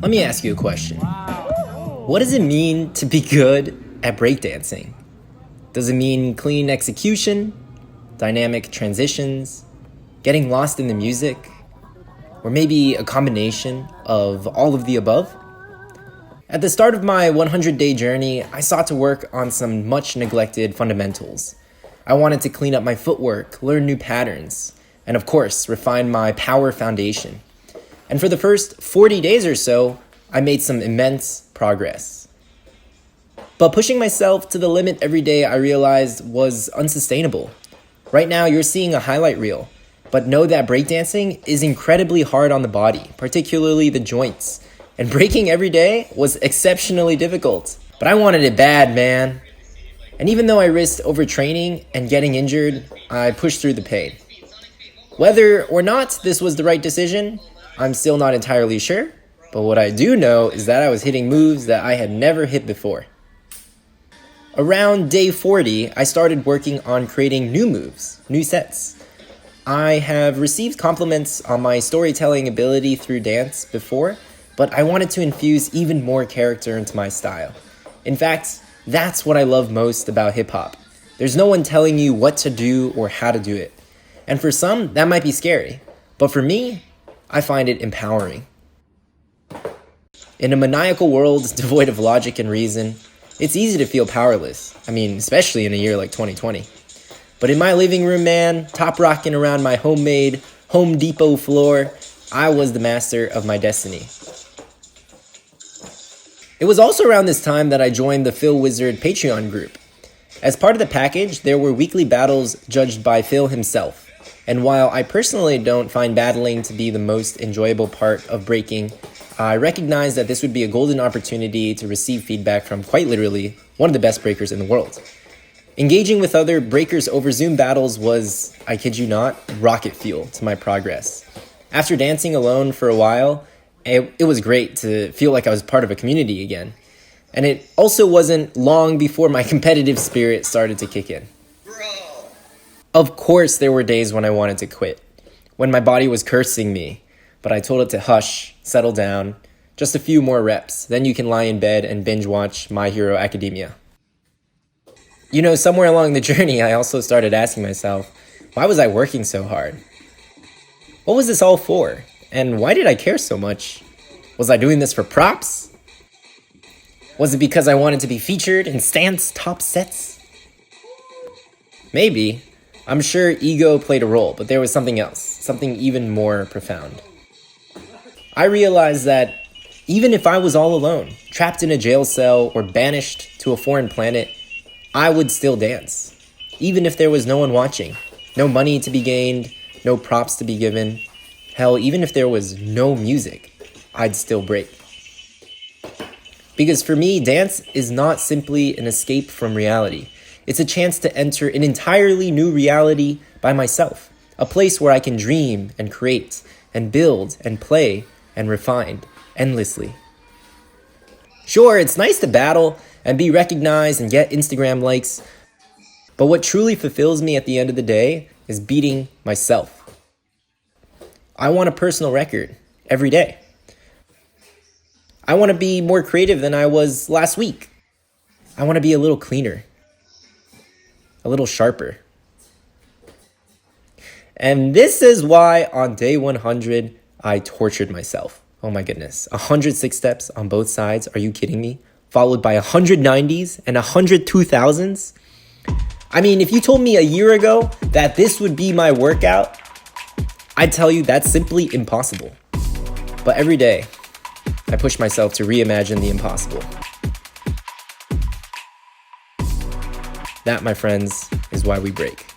Let me ask you a question. What does it mean to be good at breakdancing? Does it mean clean execution, dynamic transitions, getting lost in the music, or maybe a combination of all of the above? At the start of my 100-day journey, I sought to work on some much neglected fundamentals. I wanted to clean up my footwork, learn new patterns, and of course, refine my power foundation. And for the first 40 days or so, I made some immense progress. But pushing myself to the limit every day, I realized was unsustainable. Right now, you're seeing a highlight reel, but know that breakdancing is incredibly hard on the body, particularly the joints. And breaking every day was exceptionally difficult. But I wanted it bad, man. And even though I risked overtraining and getting injured, I pushed through the pain. Whether or not this was the right decision, I'm still not entirely sure, but what I do know is that I was hitting moves that I had never hit before. Around day 40, I started working on creating new moves, new sets. I have received compliments on my storytelling ability through dance before, but I wanted to infuse even more character into my style. In fact, that's what I love most about hip-hop. There's no one telling you what to do or how to do it. And for some, that might be scary, but for me, I find it empowering. In a maniacal world devoid of logic and reason, it's easy to feel powerless. I mean, especially in a year like 2020. But in my living room, man, top rocking around my homemade Home Depot floor, I was the master of my destiny. It was also around this time that I joined the Phil Wizard Patreon group. As part of the package, there were weekly battles judged by Phil himself. And while I personally don't find battling to be the most enjoyable part of breaking, I recognize that this would be a golden opportunity to receive feedback from quite literally one of the best breakers in the world. Engaging with other breakers over Zoom battles was, I kid you not, rocket fuel to my progress. After dancing alone for a while, it was great to feel like I was part of a community again. And it also wasn't long before my competitive spirit started to kick in. Of course, there were days when I wanted to quit, when my body was cursing me, but I told it to hush, settle down, just a few more reps, then you can lie in bed and binge watch My Hero Academia. You know, somewhere along the journey, I also started asking myself, why was I working so hard? What was this all for? And why did I care so much? Was I doing this for props? Was it because I wanted to be featured in Stan's top sets? Maybe. I'm sure ego played a role, but there was something else, something even more profound. I realized that even if I was all alone, trapped in a jail cell or banished to a foreign planet, I would still dance. Even if there was no one watching, no money to be gained, no props to be given. Hell, even if there was no music, I'd still break. Because for me, dance is not simply an escape from reality. It's a chance to enter an entirely new reality by myself, a place where I can dream and create and build and play and refine endlessly. Sure, it's nice to battle and be recognized and get Instagram likes, but what truly fulfills me at the end of the day is beating myself. I want a personal record every day. I want to be more creative than I was last week. I want to be a little cleaner. A little sharper. And this is why on day 100, I tortured myself. Oh my goodness. 106 steps on both sides. Are you kidding me? Followed by 190s and 100 2000s. I mean, if you told me a year ago that this would be my workout, I'd tell you that's simply impossible. But every day, I push myself to reimagine the impossible. That, my friends, is why we break.